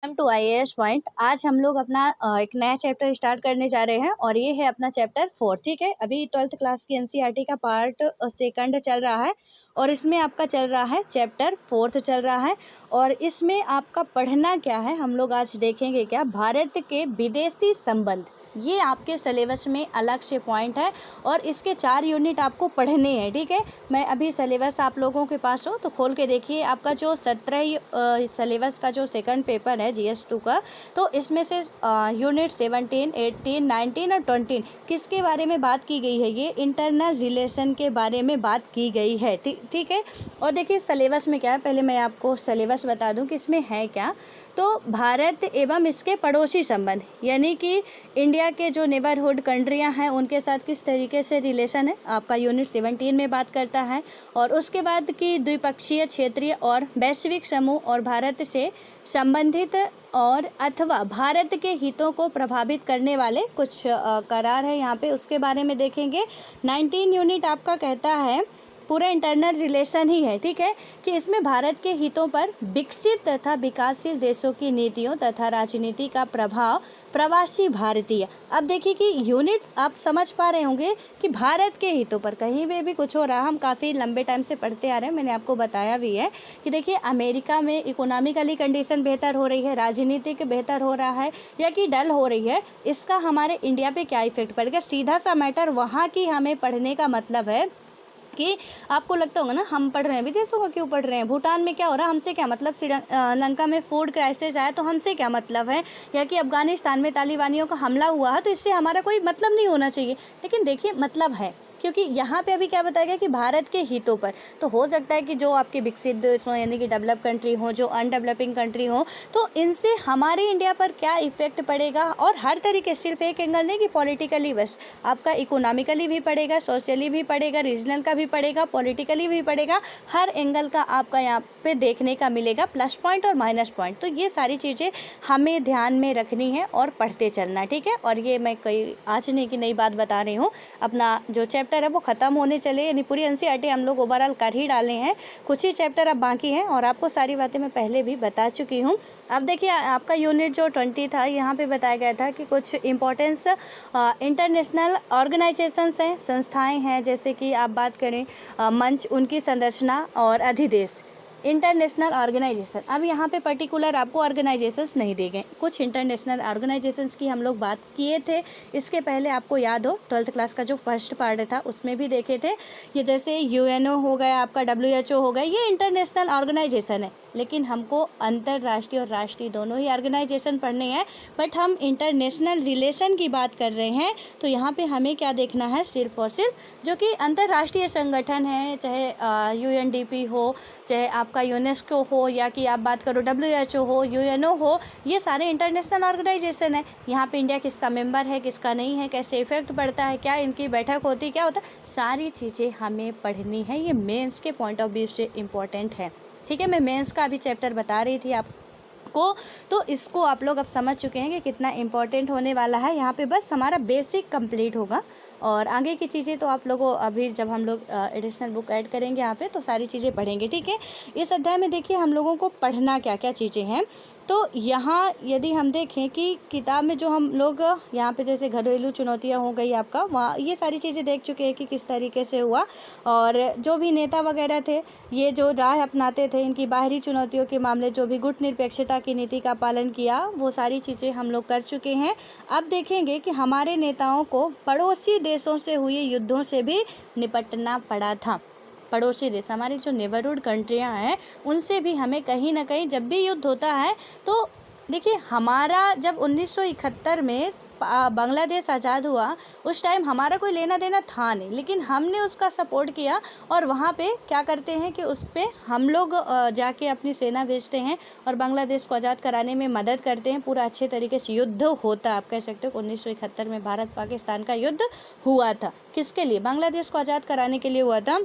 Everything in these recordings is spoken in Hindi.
Welcome to IAS point. आज हम लोग अपना एक नया चैप्टर स्टार्ट करने जा रहे हैं और ये है अपना चैप्टर 4। ठीक है, अभी 12th क्लास की एनसीईआरटी का पार्ट सेकंड चल रहा है और इसमें आपका चल रहा है चैप्टर 4 चल रहा है। और इसमें आपका पढ़ना क्या है, हम लोग आज देखेंगे क्या भारत के विदेशी संबंध। ये आपके सिलेबस में अलग से पॉइंट है और इसके 4 यूनिट आपको पढ़ने हैं। ठीक है, मैं अभी सिलेबस आप लोगों के पास हो तो खोल के देखिए। आपका जो 17 सिलेबस का जो सेकंड पेपर है GS2 का, तो इसमें से यूनिट 17, 18, 19 और 20 किसके बारे में बात की गई है? ये इंटरनल रिलेशन के बारे में बात की गई है। ठीक है, और देखिए सिलेबस में क्या है, पहले मैं आपको सिलेबस बता दूं कि इसमें है क्या। तो भारत एवं इसके पड़ोसी संबंध, यानी कि इंडिया के जो नेबरहुड कंट्रियां हैं उनके साथ किस तरीके से रिलेशन है, आपका यूनिट 17 में बात करता है। और उसके बाद की द्विपक्षीय, क्षेत्रीय और वैश्विक समूह और भारत से संबंधित और अथवा भारत के हितों को प्रभावित करने वाले कुछ करार है यहाँ पे, उसके बारे में देखेंगे। 19 यूनिट आपका कहता है पूरा इंटरनल रिलेशन ही है। ठीक है, कि इसमें भारत के हितों पर विकसित तथा विकासशील देशों की नीतियों तथा राजनीति का प्रभाव प्रवासी भारतीय। अब देखिए कि यूनिट आप समझ पा रहे होंगे कि भारत के हितों पर कहीं पे भी कुछ हो रहा, हम काफ़ी लंबे टाइम से पढ़ते आ रहे हैं, मैंने आपको बताया भी है कि देखिए अमेरिका में इकोनॉमिकली कंडीशन बेहतर हो रही है, राजनीतिक बेहतर हो रहा है या कि डल हो रही है, इसका हमारे इंडिया पे क्या इफेक्ट पड़ेगा? सीधा सा मैटर वहाँ की हमें पढ़ने का मतलब है कि आपको लगता होगा ना हम पढ़ रहे हैं विदेशों का क्यों पढ़ रहे हैं, भूटान में क्या हो रहा है, हमसे क्या मतलब, श्रीलंका में फूड क्राइसिस आया तो हमसे क्या मतलब है, या कि अफगानिस्तान में तालिबानियों का हमला हुआ है तो इससे हमारा कोई मतलब नहीं होना चाहिए। लेकिन देखिए मतलब है, क्योंकि यहाँ पे अभी क्या बताया गया कि भारत के हितों पर। तो हो सकता है कि जो आपके विकसित देश हों, यानी कि डेवलप कंट्री हो, जो अनडेवलपिंग कंट्री हो, तो इनसे हमारे इंडिया पर क्या इफेक्ट पड़ेगा। और हर तरीके, सिर्फ एक एंगल नहीं कि पॉलिटिकली, बस आपका इकोनॉमिकली भी पड़ेगा, सोशली भी पड़ेगा, रीजनल का भी पड़ेगा, पॉलिटिकली भी पड़ेगा, हर एंगल का आपका यहाँ पे देखने का मिलेगा, प्लस पॉइंट और माइनस पॉइंट। तो ये सारी चीज़ें हमें ध्यान में रखनी है और पढ़ते चलना। ठीक है, और ये मैं कई आज नहीं कि नई बात बता रही हूँ, अपना जो चैप्टर है वो ख़त्म होने चले, यानी पूरी एनसीईआरटी हम लोग ओवरऑल कर ही डाले हैं, कुछ ही चैप्टर अब बाकी हैं और आपको सारी बातें मैं पहले भी बता चुकी हूँ। अब देखिए आपका यूनिट जो 20 था, यहाँ पे बताया गया था कि कुछ इम्पोर्टेंस इंटरनेशनल ऑर्गेनाइजेशंस हैं, संस्थाएं हैं, जैसे कि आप बात करें मंच, उनकी संरचना और अधिदेश। इंटरनेशनल ऑर्गेनाइजेशन, अब यहाँ पे पर्टिकुलर आपको ऑर्गेनाइजेशंस नहीं दिए गए, कुछ इंटरनेशनल ऑर्गेनाइजेशंस की हम लोग बात किए थे इसके पहले, आपको याद हो 12th क्लास का जो फर्स्ट पार्ट था उसमें भी देखे थे। ये जैसे यूएनओ हो गया, आपका WHO हो गया, ये इंटरनेशनल ऑर्गेनाइजेशन है, लेकिन हमको अंतर्राष्ट्रीय और राष्ट्रीय दोनों ही ऑर्गेनाइजेशन पढ़ने हैं। बट हम इंटरनेशनल रिलेशन की बात कर रहे हैं, तो यहाँ पे हमें क्या देखना है, सिर्फ और सिर्फ जो कि अंतर्राष्ट्रीय संगठन है, चाहे UNDP हो, चाहे आपका यूनेस्को हो, या कि आप बात करो WHO हो, UNO हो, ये सारे इंटरनेशनल ऑर्गेनाइजेशन है। यहाँ पे इंडिया किसका मेंबर है, किसका नहीं है, कैसे इफेक्ट पड़ता है, क्या इनकी बैठक होती है, क्या होता है, सारी चीज़ें हमें पढ़नी है। ये मेंस के पॉइंट ऑफ व्यू से इम्पोर्टेंट है। ठीक है, मैं मेंस का अभी चैप्टर बता रही थी आपको, तो इसको आप लोग अब समझ चुके हैं कि कितना इम्पोर्टेंट होने वाला है। यहाँ पे बस हमारा बेसिक कंप्लीट होगा और आगे की चीज़ें तो आप लोगों, अभी जब हम लोग एडिशनल बुक ऐड करेंगे यहाँ पे तो सारी चीज़ें पढ़ेंगे। ठीक है, इस अध्याय में देखिए हम लोगों को पढ़ना क्या क्या चीज़ें हैं। तो यहाँ यदि हम देखें कि किताब में जो हम लोग यहाँ पे जैसे घरेलू चुनौतियाँ हो गई आपका, वहाँ ये सारी चीज़ें देख चुके हैं कि किस तरीके से हुआ, और जो भी नेता वगैरह थे ये जो राह अपनाते थे, इनकी बाहरी चुनौतियों के मामले, जो भी गुटनिरपेक्षता की नीति का पालन किया, वो सारी चीज़ें हम लोग कर चुके हैं। अब देखेंगे कि हमारे नेताओं को पड़ोसी देशों से हुए युद्धों से भी निपटना पड़ा था। पड़ोसी देश, हमारी जो नेबरहुड कंट्रियां हैं, उनसे भी हमें कहीं ना कहीं जब भी युद्ध होता है, तो देखिए हमारा जब 1971 में बांग्लादेश आज़ाद हुआ, उस टाइम हमारा कोई लेना देना था नहीं, लेकिन हमने उसका सपोर्ट किया और वहाँ पे क्या करते हैं कि उस पर हम लोग जाके अपनी सेना भेजते हैं और बांग्लादेश को आज़ाद कराने में मदद करते हैं। पूरा अच्छे तरीके से युद्ध होता, आप कह सकते हो 1971 में भारत पाकिस्तान का युद्ध हुआ था। किसके लिए? बांग्लादेश को आज़ाद कराने के लिए हुआ था।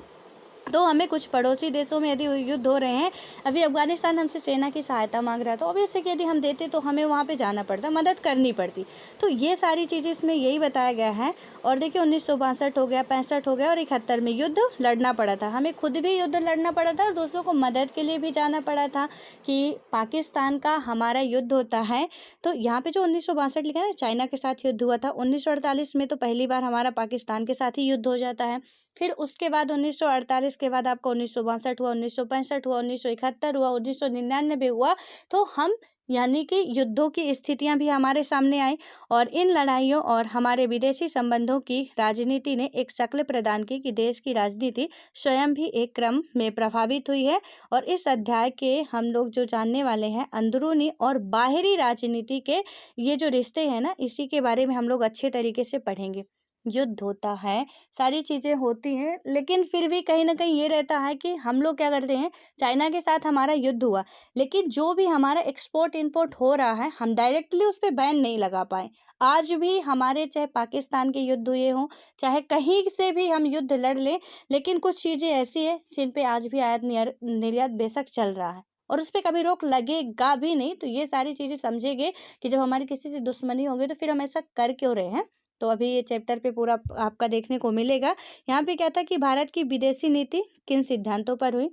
तो हमें कुछ पड़ोसी देशों में यदि युद्ध हो रहे हैं, अभी अफ़गानिस्तान हमसे सेना की सहायता माँग रहा है, तो ऑब्वियस है कि यदि हम देते तो हमें वहाँ पे जाना पड़ता, मदद करनी पड़ती। तो ये सारी चीज़ें इसमें यही बताया गया है। और देखिए 1962 हो गया, 65 हो गया और 71 में युद्ध लड़ना पड़ा था। हमें खुद भी युद्ध लड़ना पड़ा था और दूसरों को मदद के लिए भी जाना पड़ा था कि पाकिस्तान का हमारा युद्ध होता है। तो यहाँ पे जो 1962 लिखा है ना, चाइना के साथ युद्ध हुआ था। 1948 में तो पहली बार हमारा पाकिस्तान के साथ ही युद्ध हो जाता है। फिर उसके बाद 1948 के बाद आपका 1962 हुआ, 1965 हुआ, 1971 हुआ, 1999 हुआ। तो हम यानी कि युद्धों की स्थितियां भी हमारे सामने आई और इन लड़ाइयों और हमारे विदेशी संबंधों की राजनीति ने एक शक्ल प्रदान की कि देश की राजनीति स्वयं भी एक क्रम में प्रभावित हुई है। और इस अध्याय के हम लोग जो जानने वाले हैं अंदरूनी और बाहरी राजनीति के ये जो रिश्ते हैं ना, इसी के बारे में हम लोग अच्छे तरीके से पढ़ेंगे। युद्ध होता है, सारी चीज़ें होती हैं, लेकिन फिर भी कहीं न कहीं ये रहता है कि हम लोग क्या करते हैं, चाइना के साथ हमारा युद्ध हुआ, लेकिन जो भी हमारा एक्सपोर्ट इम्पोर्ट हो रहा है, हम डायरेक्टली उस पे बैन नहीं लगा पाए। आज भी हमारे चाहे पाकिस्तान के युद्ध हुए हों, चाहे कहीं से भी हम युद्ध लड़ लें, लेकिन कुछ चीज़ें ऐसी हैं जिन पे आज भी आयात निर्यात बेशक चल रहा है और उस पे कभी रोक लगेगा भी नहीं। तो ये सारी चीज़ें समझेंगे कि जब हमारी किसी से दुश्मनी होगी तो फिर हम ऐसा कर क्यों रहे हैं। तो अभी ये चैप्टर पे पूरा आपका देखने को मिलेगा। यहाँ पे क्या था कि भारत की विदेशी नीति किन सिद्धांतों पर हुई,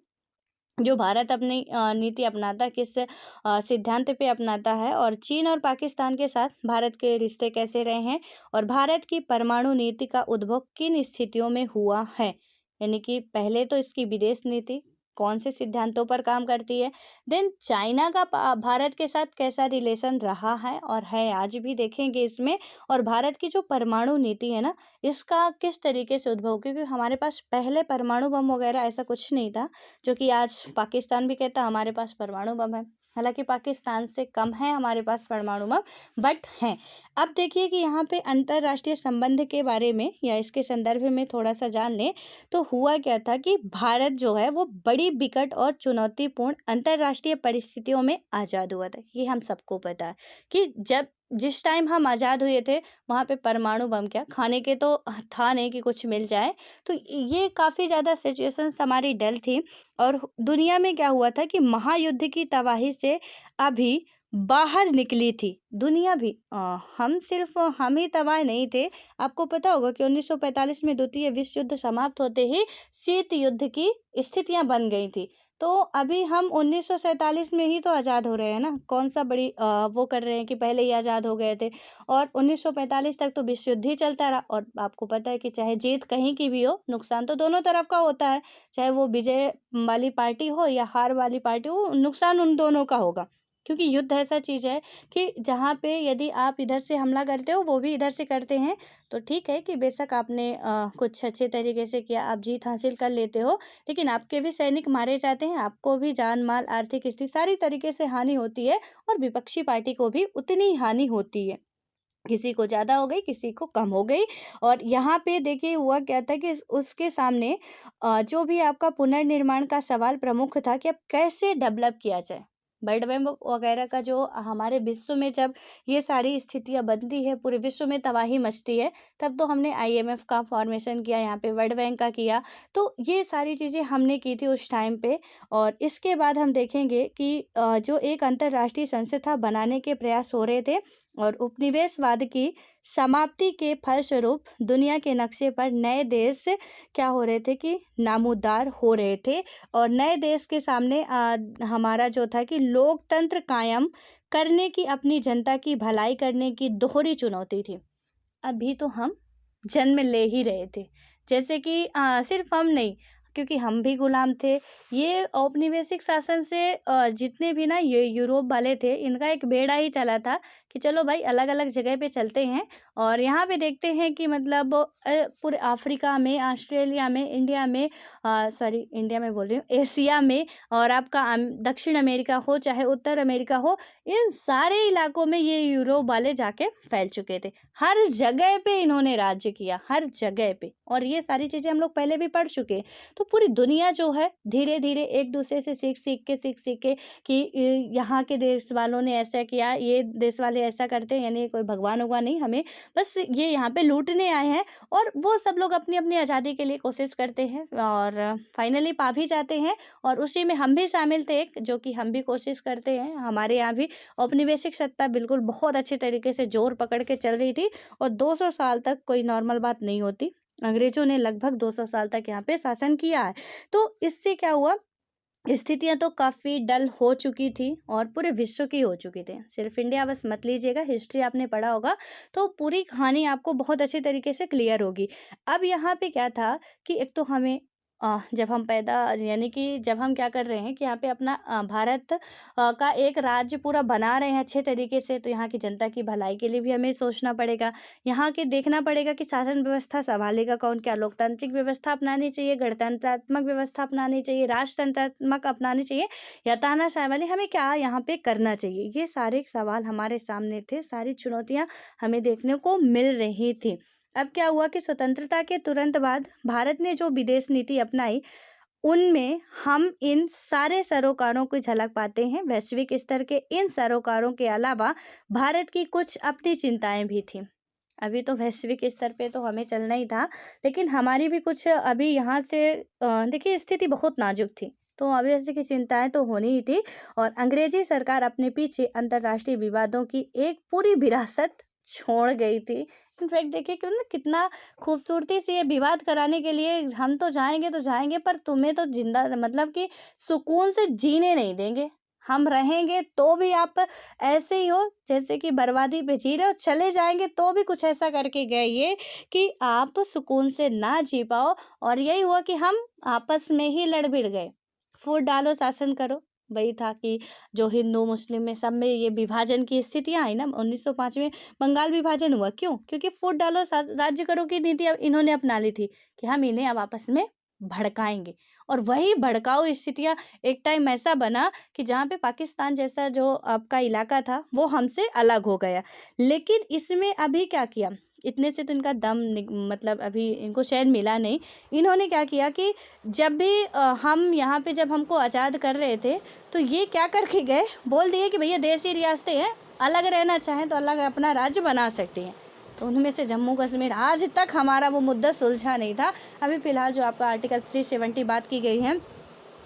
जो भारत अपनी नीति अपनाता किस सिद्धांत पे अपनाता है, और चीन और पाकिस्तान के साथ भारत के रिश्ते कैसे रहे हैं, और भारत की परमाणु नीति का उद्भव किन स्थितियों में हुआ है। यानी कि पहले तो इसकी विदेश नीति कौन से सिद्धांतों पर काम करती है, देन चाइना का भारत के साथ कैसा रिलेशन रहा है और है आज भी देखेंगे इसमें, और भारत की जो परमाणु नीति है ना, इसका किस तरीके से उद्भव, क्योंकि हमारे पास पहले परमाणु बम वगैरह ऐसा कुछ नहीं था, जो कि आज पाकिस्तान भी कहता हमारे पास परमाणु बम है। हालांकि पाकिस्तान से कम है हमारे पास परमाणु बम, बट हैं। अब देखिए कि यहाँ पे अंतर्राष्ट्रीय संबंध के बारे में या इसके संदर्भ में थोड़ा सा जान लें। तो हुआ क्या था कि भारत जो है वो बड़ी विकट और चुनौतीपूर्ण अंतर्राष्ट्रीय परिस्थितियों में आज़ाद हुआ था। ये हम सबको पता है कि जिस टाइम हम आज़ाद हुए थे, वहाँ पे परमाणु बम क्या खाने के तो था नहीं कि कुछ मिल जाए। तो ये काफ़ी ज़्यादा सिचुएशंस हमारी डल थी। और दुनिया में क्या हुआ था कि महायुद्ध की तबाही से अभी बाहर निकली थी दुनिया भी। हम सिर्फ हम ही तबाह नहीं थे। आपको पता होगा कि 1945 में द्वितीय विश्व युद्ध समाप्त होते ही शीत युद्ध की स्थितियां बन गई थी। तो अभी हम 1947 में ही तो आज़ाद हो रहे हैं ना, कौन सा बड़ी वो कर रहे हैं कि पहले ही आज़ाद हो गए थे। और 1945 तक तो विश्व युद्ध ही चलता रहा, और आपको पता है कि चाहे जीत कहीं की भी हो, नुकसान तो दोनों तरफ का होता है। चाहे वो विजय वाली पार्टी हो या हार वाली पार्टी हो, नुकसान उन दोनों का होगा। क्योंकि युद्ध ऐसा चीज़ है कि जहाँ पे यदि आप इधर से हमला करते हो, वो भी इधर से करते हैं, तो ठीक है कि बेशक आपने कुछ अच्छे तरीके से किया, आप जीत हासिल कर लेते हो, लेकिन आपके भी सैनिक मारे जाते हैं, आपको भी जान माल आर्थिक स्थिति सारी तरीके से हानि होती है, और विपक्षी पार्टी को भी उतनी ही हानि होती है। किसी को ज़्यादा हो गई, किसी को कम हो गई। और यहाँ पे देखिए हुआ क्या था कि उसके सामने जो भी आपका पुनर्निर्माण का सवाल प्रमुख था कि अब कैसे डेवलप किया जाए। वर्ल्ड बैंक वगैरह का जो हमारे विश्व में जब ये सारी स्थितियाँ बनती है, पूरे विश्व में तबाही मचती है, तब तो हमने IMF का फॉर्मेशन किया, यहाँ पे वर्ल्ड बैंक का किया। तो ये सारी चीज़ें हमने की थी उस टाइम पे। और इसके बाद हम देखेंगे कि जो एक अंतर्राष्ट्रीय संस्था बनाने के प्रयास हो रहे थे, और उपनिवेशवाद की समाप्ति के फलस्वरूप दुनिया के नक्शे पर नए देश क्या हो रहे थे कि नामूदार हो रहे थे। और नए देश के सामने हमारा जो था कि लोकतंत्र कायम करने की, अपनी जनता की भलाई करने की दोहरी चुनौती थी। अभी तो हम जन्म ले ही रहे थे, जैसे कि सिर्फ हम नहीं, क्योंकि हम भी गुलाम थे। ये औपनिवेशिक शासन से जितने भी ना ये यूरोप वाले थे, इनका एक बेड़ा ही चला था कि चलो भाई अलग अलग जगह पे चलते हैं और यहाँ पे देखते हैं कि मतलब पूरे अफ्रीका में, ऑस्ट्रेलिया में, इंडिया में, सॉरी इंडिया में बोल रही हूँ, एशिया में, और आपका दक्षिण अमेरिका हो चाहे उत्तर अमेरिका हो, इन सारे इलाकों में ये यूरोप वाले जाके फैल चुके थे। हर जगह पे इन्होंने राज्य किया, हर जगह पे। और ये सारी चीज़ें हम लोग पहले भी पढ़ चुके हैं। तो पूरी दुनिया जो है धीरे-धीरे एक दूसरे से सीख के कि यहाँ के देश वालों ने ऐसा किया, ये देश वाले ऐसा करते हैं, यानी कोई भगवान-वगवान नहीं, हमें बस ये यहाँ पे लूटने आए हैं। और वो सब लोग अपनी-अपनी आज़ादी के लिए कोशिश करते हैं और फाइनली पा भी जाते हैं। और उसी में हम भी शामिल थे एक, जो कि हम भी कोशिश करते हैं। हमारे यहाँ भी औपनिवेशिक सत्ता बिल्कुल बहुत अच्छे तरीके से ज़ोर पकड़ के चल रही थी और 200 साल तक कोई नॉर्मल बात नहीं होती। अंग्रेज़ों ने लगभग 200 साल तक यहाँ पे शासन किया है। तो इससे क्या हुआ, स्थितियाँ तो काफ़ी डल हो चुकी थी और पूरे विश्व की हो चुकी थी। सिर्फ इंडिया बस मत लीजिएगा, हिस्ट्री आपने पढ़ा होगा तो पूरी कहानी आपको बहुत अच्छी तरीके से क्लियर होगी। अब यहाँ पे क्या था कि एक तो हमें जब हम पैदा, यानी कि जब हम क्या कर रहे हैं कि यहाँ पे अपना भारत का एक राज्य पूरा बना रहे हैं अच्छे तरीके से, तो यहाँ की जनता की भलाई के लिए भी हमें सोचना पड़ेगा। यहाँ के देखना पड़ेगा कि शासन व्यवस्था संभालेगा कौन, क्या लोकतांत्रिक व्यवस्था अपनानी चाहिए, गणतंत्रात्मक व्यवस्था अपनानी चाहिए, राजतंत्रात्मक अपनानी चाहिए, या तानाशाही वाली, हमें क्या यहाँ पे करना चाहिए। ये सारे सवाल हमारे सामने थे, सारी चुनौतियाँ हमें देखने को मिल रही थी। अब क्या हुआ कि स्वतंत्रता के तुरंत बाद भारत ने जो विदेश नीति अपनाई, उनमें हम इन सारे सरोकारों की झलक पाते हैं। वैश्विक स्तर के इन सरोकारों के अलावा भारत की कुछ अपनी चिंताएं भी थीं। अभी तो वैश्विक स्तर पे तो हमें चलना ही था, लेकिन हमारी भी कुछ अभी यहाँ से देखिए स्थिति बहुत नाजुक थी, तो ऑब्वियसली की चिंताएं तो होनी ही थी। और अंग्रेजी सरकार अपने पीछे अंतर्राष्ट्रीय विवादों की एक पूरी विरासत छोड़ गई थी। इनफैक्ट देखिए कि ना कितना खूबसूरती से ये विवाद कराने के लिए, हम तो जाएंगे पर तुम्हें तो जिंदा मतलब कि सुकून से जीने नहीं देंगे, हम रहेंगे तो भी आप ऐसे ही हो जैसे कि बर्बादी पे जी रहे हो, चले जाएंगे तो भी कुछ ऐसा करके गए ये कि आप सुकून से ना जी पाओ। और यही हुआ कि हम आपस में ही लड़ भिड़ गए, फूट डालो शासन करो। वही था कि जो हिंदू मुस्लिम में सब में ये विभाजन की स्थितियां आई ना, 1905 में बंगाल विभाजन हुआ। क्यों? क्योंकि फूट डालो राज्य करो की नीति अब इन्होंने अपना ली थी कि हम इन्हें अब आपस में भड़काएंगे। और वही भड़काऊ स्थितियां एक टाइम ऐसा बना कि जहाँ पे पाकिस्तान जैसा जो आपका इलाका था वो हमसे अलग हो गया। लेकिन इसमें अभी क्या किया, इतने से तो इनका मतलब अभी इनको चैन मिला नहीं। इन्होंने क्या किया कि जब भी हम यहाँ पे जब हमको आज़ाद कर रहे थे, तो ये क्या करके गए, बोल दिए कि भैया देसी रियासतें हैं, अलग रहना चाहें तो अलग अपना राज्य बना सकती हैं। तो उनमें से जम्मू कश्मीर, आज तक हमारा वो मुद्दा सुलझा नहीं था। अभी फ़िलहाल जो आपका आर्टिकल 370 बात की गई है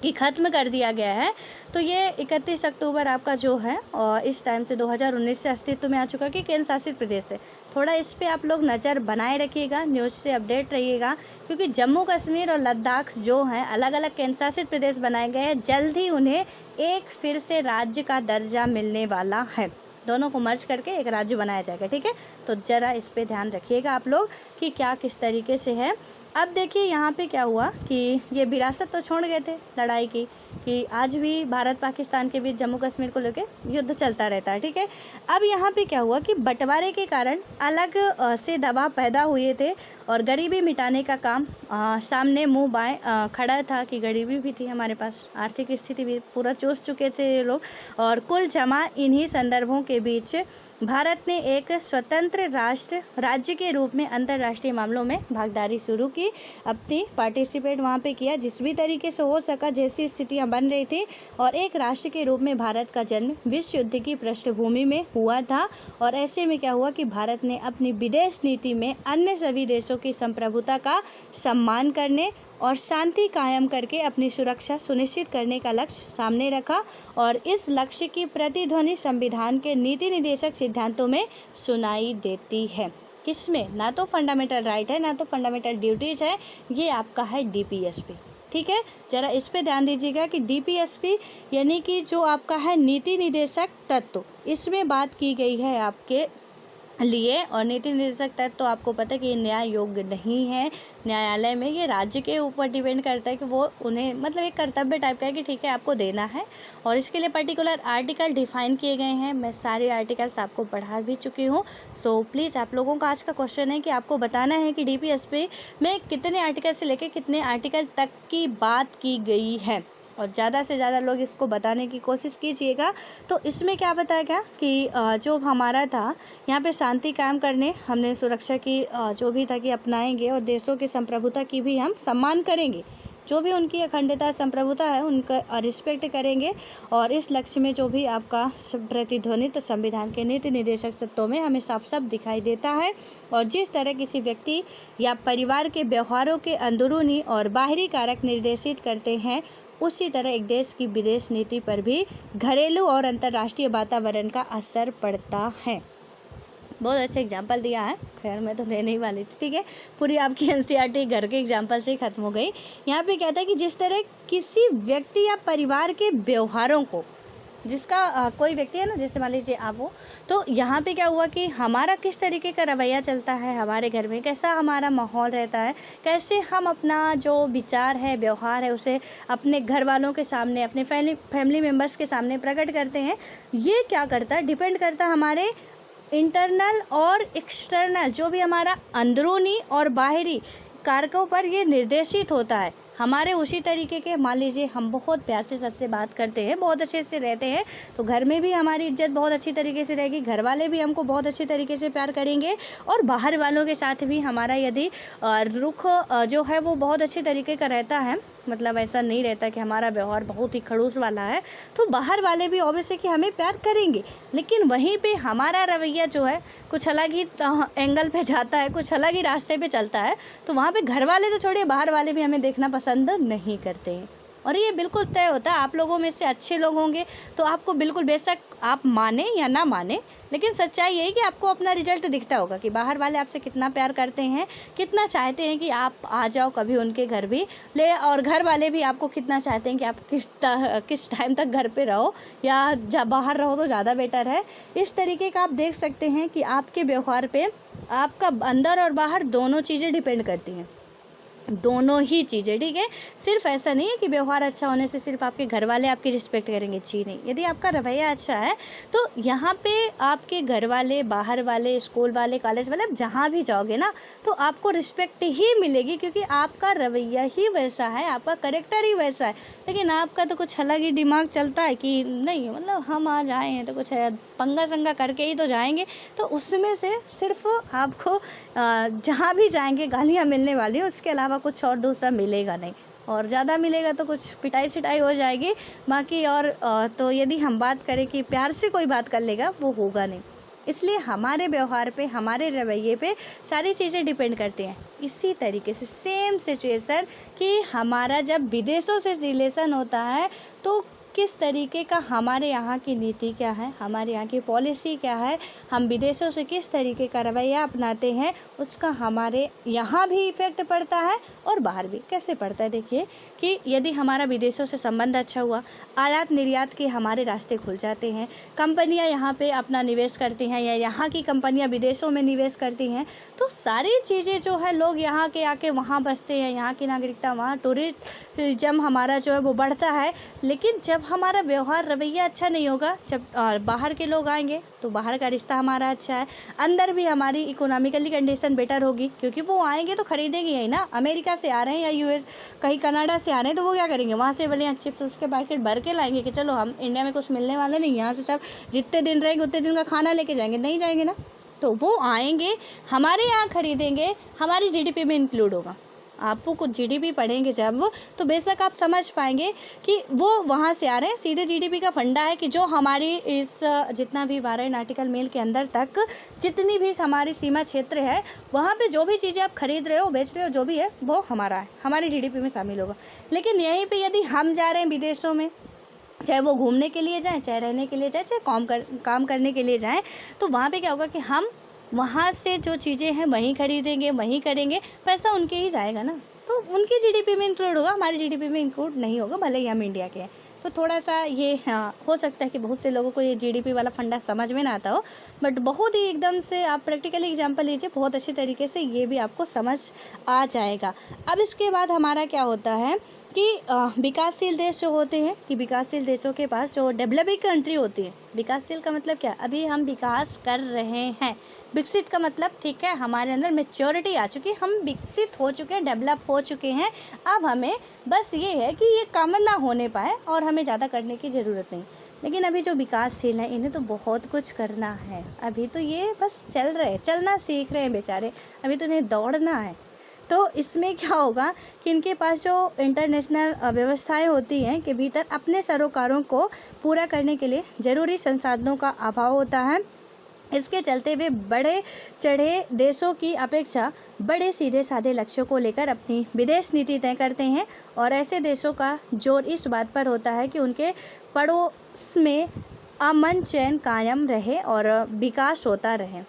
कि ख़त्म कर दिया गया है, तो ये 31 अक्टूबर आपका जो है और इस टाइम से 2019 से अस्तित्व में आ चुका कि केंद्र शासित प्रदेश है। थोड़ा इस पे आप लोग नज़र बनाए रखिएगा, न्यूज़ से अपडेट रहिएगा, क्योंकि जम्मू कश्मीर और लद्दाख जो हैं अलग अलग केंद्र शासित प्रदेश बनाए गए हैं। जल्द ही उन्हें एक फिर से राज्य का दर्जा मिलने वाला है, दोनों को मर्ज करके एक राज्य बनाया जाएगा। ठीक है, तो ज़रा इस पे ध्यान रखिएगा आप लोग कि क्या किस तरीके से है। अब देखिए यहाँ पे क्या हुआ कि ये विरासत तो छोड़ गए थे लड़ाई की, कि आज भी भारत पाकिस्तान के बीच जम्मू कश्मीर को लेकर युद्ध चलता रहता है। ठीक है, अब यहाँ पे क्या हुआ कि बंटवारे के कारण अलग से दबाव पैदा हुए थे और गरीबी मिटाने का काम सामने मुंह बाएं खड़ा था कि गरीबी भी थी हमारे पास, आर्थिक स्थिति भी पूरा चूस चुके थे ये लोग। और कुल जमा इन्हीं संदर्भों के बीच भारत ने एक स्वतंत्र राज्य के रूप में अंतर्राष्ट्रीय मामलों में भागीदारी शुरू की, अपनी पार्टिसिपेट वहाँ पे किया जिस भी तरीके से हो सका, जैसी स्थितियाँ बन रही थी। और एक राष्ट्र के रूप में भारत का जन्म विश्व युद्ध की पृष्ठभूमि में हुआ था। और ऐसे में क्या हुआ कि भारत ने अपनी विदेश नीति में अन्य सभी देशों की संप्रभुता का सम्मान करने और शांति कायम करके अपनी सुरक्षा सुनिश्चित करने का लक्ष्य सामने रखा। और इस लक्ष्य की प्रतिध्वनि संविधान के नीति निर्देशक सिद्धांतों में सुनाई देती है। किसमें? ना तो फंडामेंटल राइट है, ना तो फंडामेंटल ड्यूटीज़ है, ये आपका है डीपीएसपी। ठीक है, ज़रा इस पे ध्यान दीजिएगा कि डीपीएसपी यानी कि जो आपका है नीति निर्देशक तत्व, इसमें बात की गई है आपके लिए। और नीति निर्देशक तत्व तो आपको पता है कि ये न्याय योग्य नहीं है न्यायालय में, ये राज्य के ऊपर डिपेंड करता है कि वो उन्हें मतलब एक कर्तव्य टाइप का है कि ठीक है आपको देना है। और इसके लिए पर्टिकुलर आर्टिकल डिफाइन किए गए हैं, मैं सारे आर्टिकल्स आपको पढ़ा भी चुकी हूँ। सो प्लीज़ आप लोगों का आज का क्वेश्चन है कि आपको बताना है कि डीपीएसपी में कितने आर्टिकल से लेकर कितने आर्टिकल तक की बात की गई है। और ज़्यादा से ज़्यादा लोग इसको बताने की कोशिश कीजिएगा। तो इसमें क्या बताया गया कि जो हमारा था यहाँ पे शांति कायम करने हमने सुरक्षा की जो भी था कि अपनाएंगे और देशों की संप्रभुता की भी हम सम्मान करेंगे, जो भी उनकी अखंडता संप्रभुता है उनका रिस्पेक्ट करेंगे। और इस लक्ष्य में जो भी आपका प्रतिध्वनित संविधान के नीति निर्देशक तत्वों में हमें साफ साफ दिखाई देता है। और जिस तरह किसी व्यक्ति या परिवार के व्यवहारों के अंदरूनी और बाहरी कारक निर्देशित करते हैं, उसी तरह एक देश की विदेश नीति पर भी घरेलू और अंतर्राष्ट्रीय वातावरण का असर पड़ता है। बहुत अच्छा एग्जाम्पल दिया है, खैर मैं तो देने ही वाली थी, ठीक है। पूरी आपकी एनसीईआरटी घर के एग्जाम्पल से ही खत्म हो गई। यहाँ पे कहता है कि जिस तरह किसी व्यक्ति या परिवार के व्यवहारों को, जिसका कोई व्यक्ति है ना, जैसे मान लीजिए आप हो, तो यहाँ पे क्या हुआ कि हमारा किस तरीके का रवैया चलता है हमारे घर में, कैसा हमारा माहौल रहता है, कैसे हम अपना जो विचार है व्यवहार है उसे अपने घर वालों के सामने, अपने फैमिली मेम्बर्स के सामने प्रकट करते हैं। ये क्या करता है, डिपेंड करता है हमारे इंटरनल और एक्सटर्नल, जो भी हमारा अंदरूनी और बाहरी कारकों पर ये निर्देशित होता है। हमारे उसी तरीके के, मान लीजिए हम बहुत प्यार से सबसे बात करते हैं, बहुत अच्छे से रहते हैं, तो घर में भी हमारी इज्जत बहुत अच्छी तरीके से रहेगी, घर वाले भी हमको बहुत अच्छी तरीके से प्यार करेंगे। और बाहर वालों के साथ भी हमारा यदि रुख जो है वो बहुत अच्छी तरीके का रहता है, मतलब ऐसा नहीं रहता कि हमारा व्यवहार बहुत ही खड़ूस वाला है, तो बाहर वाले भी ऑब्वियसली कि हमें प्यार करेंगे। लेकिन वहीं पे हमारा रवैया जो है कुछ अलग ही एंगल पे जाता है, कुछ अलग ही रास्ते पे चलता है, तो वहाँ पे घर वाले तो छोड़िए, बाहर वाले भी हमें देखना पसंद नहीं करते हैं। और ये बिल्कुल तय होता है, आप लोगों में से अच्छे लोग होंगे तो आपको बिल्कुल, बेशक आप माने या ना माने, लेकिन सच्चाई यही कि आपको अपना रिजल्ट दिखता होगा कि बाहर वाले आपसे कितना प्यार करते हैं, कितना चाहते हैं कि आप आ जाओ कभी उनके घर भी ले, और घर वाले भी आपको कितना चाहते हैं कि आप किस टाइम तक घर पे रहो या बाहर रहो तो ज़्यादा बेटर है। इस तरीके का आप देख सकते हैं कि आपके व्यवहार पे आपका अंदर और बाहर दोनों चीज़ें डिपेंड करती हैं, दोनों ही चीज़ें, ठीक है। सिर्फ ऐसा नहीं है कि व्यवहार अच्छा होने से सिर्फ आपके घर वाले आपकी रिस्पेक्ट करेंगे, जी नहीं। यदि आपका रवैया अच्छा है तो यहाँ पे आपके घर वाले, बाहर वाले, स्कूल वाले, कॉलेज वाले, जहाँ भी जाओगे ना तो आपको रिस्पेक्ट ही मिलेगी, क्योंकि आपका रवैया ही वैसा है, आपका करेक्टर ही वैसा है। लेकिन आपका तो कुछ अलग ही दिमाग चलता है कि नहीं, मतलब हम आज आए हैं तो कुछ पंगा संगा करके ही तो जाएंगे, तो उसमें से सिर्फ आपको जहाँ भी जाएंगे गालियाँ मिलने वाली है, उसके अलावा कुछ और दूसरा मिलेगा नहीं, और ज़्यादा मिलेगा तो कुछ पिटाई सिटाई हो जाएगी बाकी। और तो यदि हम बात करें कि प्यार से कोई बात कर लेगा, वो होगा नहीं। इसलिए हमारे व्यवहार पे, हमारे रवैये पे सारी चीज़ें डिपेंड करती हैं। इसी तरीके से सेम सिचुएशन कि हमारा जब विदेशों से रिलेशन होता है तो किस तरीके का हमारे यहाँ की नीति क्या है, हमारे यहाँ की पॉलिसी क्या है, हम विदेशों से किस तरीके का रवैया अपनाते हैं, उसका हमारे यहाँ भी इफ़ेक्ट पड़ता है और बाहर भी। कैसे पड़ता है, देखिए कि यदि हमारा विदेशों से संबंध अच्छा हुआ, आयात निर्यात के हमारे रास्ते खुल जाते हैं, कंपनियाँ यहाँ पे अपना निवेश करती हैं या यहाँ की कंपनियाँ विदेशों में निवेश करती हैं, तो सारी चीज़ें जो है लोग यहाँ के आके वहाँ बसते हैं, यहाँ की नागरिकता, वहाँ टूरिज्म हमारा जो है वो बढ़ता है। लेकिन जब हमारा व्यवहार रवैया अच्छा नहीं होगा, जब बाहर के लोग आएंगे तो बाहर का रिश्ता हमारा अच्छा है, अंदर भी हमारी इकोनॉमिकली कंडीशन बेटर होगी, क्योंकि वो आएंगे तो खरीदेंगे ही ना। अमेरिका से आ रहे हैं या यूएस, कहीं कनाडा से आ रहे हैं, तो वो क्या करेंगे, वहाँ से बढ़िया चिप्स उसके पैकेट भर के लाएंगे कि चलो हम इंडिया में कुछ मिलने वाला नहीं, यहाँ से सब जितने दिन रहेंगे उतने दिन का खाना लेके जाएंगे, नहीं जाएंगे ना। तो वो आएंगे, हमारे यहाँ खरीदेंगे, हमारी जीडीपी में इंक्लूड होगा। आपको कुछ जीडीपी पढ़ेंगे जब, तो बेशक आप समझ पाएंगे कि वो वहाँ से आ रहे हैं। सीधे जीडीपी का फंडा है कि जो हमारी इस जितना भी 12 नाटिकल मील के अंदर तक जितनी भी हमारी सीमा क्षेत्र है, वहाँ पे जो भी चीज़ें आप खरीद रहे हो, बेच रहे हो, जो भी है वो हमारा है, हमारी जीडीपी में शामिल होगा। लेकिन यहीं पर यदि हम जा रहे हैं विदेशों में, चाहे वो घूमने के लिए जाएँ, चाहे रहने के लिए जाएँ, चाहे काम करने के लिए जाएँ, तो वहाँ पर क्या होगा कि हम वहाँ से जो चीज़ें हैं वहीं खरीदेंगे, वहीं करेंगे, पैसा उनके ही जाएगा ना, तो उनकी जीडीपी में इंक्लूड होगा, हमारी जीडीपी में इंक्लूड नहीं होगा, भले ही हम इंडिया के हैं। तो थोड़ा सा ये हो सकता है कि बहुत से लोगों को ये जीडीपी वाला फंडा समझ में ना आता हो, बट बहुत ही एकदम से आप प्रैक्टिकली एग्जांपल लीजिए, बहुत अच्छी तरीके से ये भी आपको समझ आ जाएगा। अब इसके बाद हमारा क्या होता है कि विकासशील देश जो होते हैं, कि विकासशील देशों के पास जो डेवलपिंग कंट्री होती है, विकासशील का मतलब क्या, अभी हम विकास कर रहे हैं, विकसित का मतलब ठीक है हमारे अंदर मेच्योरिटी आ चुकी है, हम विकसित हो चुके हैं, डेवलप हो चुके हैं। अब हमें बस ये है कि ये कम ना होने पाए और हमें ज़्यादा करने की ज़रूरत नहीं। लेकिन अभी जो विकासशील है इन्हें तो बहुत कुछ करना है, अभी तो ये बस चल रहे, चलना सीख रहे हैं बेचारे, अभी तो इन्हें दौड़ना है। तो इसमें क्या होगा कि इनके पास जो इंटरनेशनल व्यवस्थाएं होती हैं के भीतर अपने सरोकारों को पूरा करने के लिए ज़रूरी संसाधनों का अभाव होता है। इसके चलते वे बड़े चढ़े देशों की अपेक्षा बड़े सीधे साधे लक्ष्यों को लेकर अपनी विदेश नीति तय करते हैं, और ऐसे देशों का जोर इस बात पर होता है कि उनके पड़ोस में अमन चैन कायम रहे और विकास होता रहे।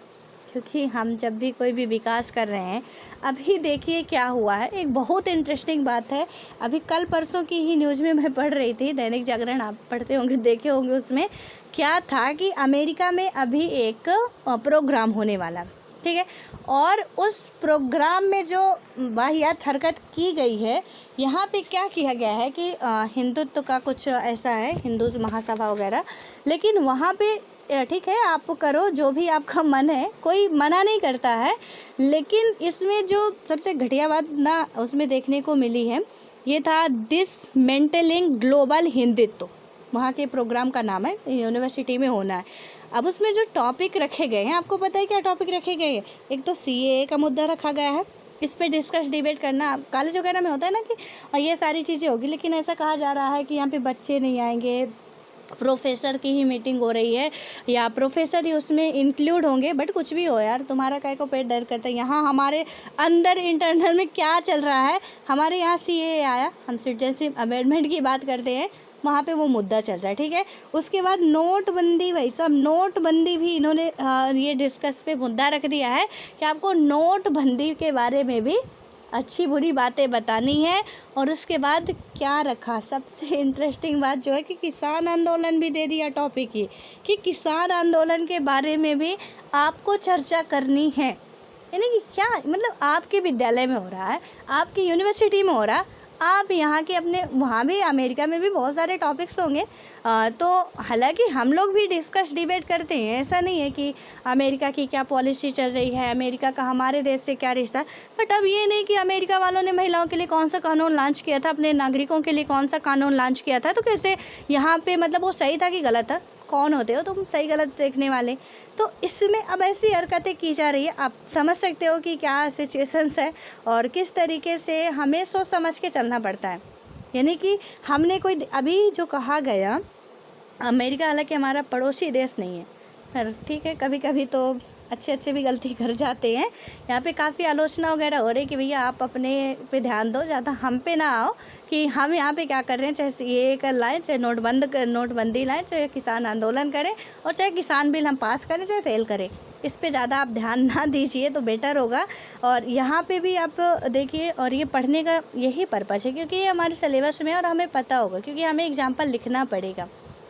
क्योंकि हम जब भी कोई भी विकास कर रहे हैं, अभी देखिए क्या हुआ है, एक बहुत इंटरेस्टिंग बात है। अभी कल परसों की ही न्यूज़ में मैं पढ़ रही थी, दैनिक जागरण आप पढ़ते होंगे, देखे होंगे, उसमें क्या था कि अमेरिका में अभी एक प्रोग्राम होने वाला, ठीक है, और उस प्रोग्राम में जो वाहियात हरकत की गई है, यहाँ पे क्या किया गया है कि हिंदुत्व का कुछ ऐसा है, हिंदू महासभा वगैरह, लेकिन वहाँ पे ठीक है आप करो जो भी आपका मन है, कोई मना नहीं करता है, लेकिन इसमें जो सबसे घटिया बात ना उसमें देखने को मिली है, ये था डिसमेंटलिंग ग्लोबल हिंदुत्व, वहाँ के प्रोग्राम का नाम है, यूनिवर्सिटी में होना है। अब उसमें जो टॉपिक रखे गए हैं, आपको पता है क्या टॉपिक रखे गए हैं, एक तो सीएए का मुद्दा रखा गया है, इस पर डिस्कस डिबेट करना, कॉलेज वगैरह में होता है ना कि ये सारी चीज़ें होगी, लेकिन ऐसा कहा जा रहा है कि यहाँ पे बच्चे नहीं आएंगे, प्रोफेसर की ही मीटिंग हो रही है या प्रोफेसर ही उसमें इंक्लूड होंगे। बट कुछ भी हो यार, तुम्हारा काय को पेट दर्द करता है, यहाँ हमारे अंदर इंटरनल में क्या चल रहा है, हमारे यहाँ सीएए आया, हम सिटीजनशिप अमेंडमेंट की बात करते हैं, वहाँ पे वो मुद्दा चल रहा है, ठीक है। उसके बाद नोटबंदी, भाई साहब नोटबंदी भी इन्होंने ये डिस्कस पे मुद्दा रख दिया है कि आपको नोटबंदी के बारे में भी अच्छी बुरी बातें बतानी है। और उसके बाद क्या रखा, सबसे इंटरेस्टिंग बात जो है कि किसान आंदोलन भी दे दिया टॉपिक ही, कि किसान आंदोलन के बारे में भी आपको चर्चा करनी है। यानी कि क्या मतलब, आपके विद्यालय में हो रहा है, आपकी यूनिवर्सिटी में हो रहा है, आप यहाँ के अपने वहाँ भी अमेरिका में भी बहुत सारे टॉपिक्स होंगे। तो हालांकि हम लोग भी डिस्कस डिबेट करते हैं, ऐसा नहीं है कि अमेरिका की क्या पॉलिसी चल रही है, अमेरिका का हमारे देश से क्या रिश्ता है। बट अब ये नहीं कि अमेरिका वालों ने महिलाओं के लिए कौन सा कानून लॉन्च किया था, अपने नागरिकों के लिए कौन सा कानून लॉन्च किया था, तो कैसे यहाँ पे मतलब वो सही था कि गलत था, कौन होते हो तुम सही गलत देखने वाले। तो इसमें अब ऐसी हरकतें की जा रही है, आप समझ सकते हो कि क्या सिचुएशंस है और किस तरीके से हमें सोच समझ के चलना पड़ता है। यानी कि हमने कोई अभी जो कहा गया, अमेरिका हालांकि हमारा पड़ोसी देश नहीं है, पर ठीक है कभी कभी तो अच्छे भी गलती कर जाते हैं। यहाँ पे काफ़ी आलोचना वगैरह हो रही है कि भैया आप अपने पे ध्यान दो, ज़्यादा हम पे ना आओ कि हम यहाँ पे क्या कर रहे हैं, चाहे ये कर लाएँ, चाहे नोटबंदी लाएँ, चाहे किसान आंदोलन करें, और चाहे किसान बिल हम पास करें, चाहे फेल करें, इस पे ज़्यादा आप ध्यान ना दीजिए तो बेटर होगा। और यहाँ पे भी आप देखिए, और ये पढ़ने का यही पर्पज़ है क्योंकि ये हमारे सिलेबस में और हमें पता होगा, क्योंकि हमें एग्जाम्पल लिखना पड़ेगा।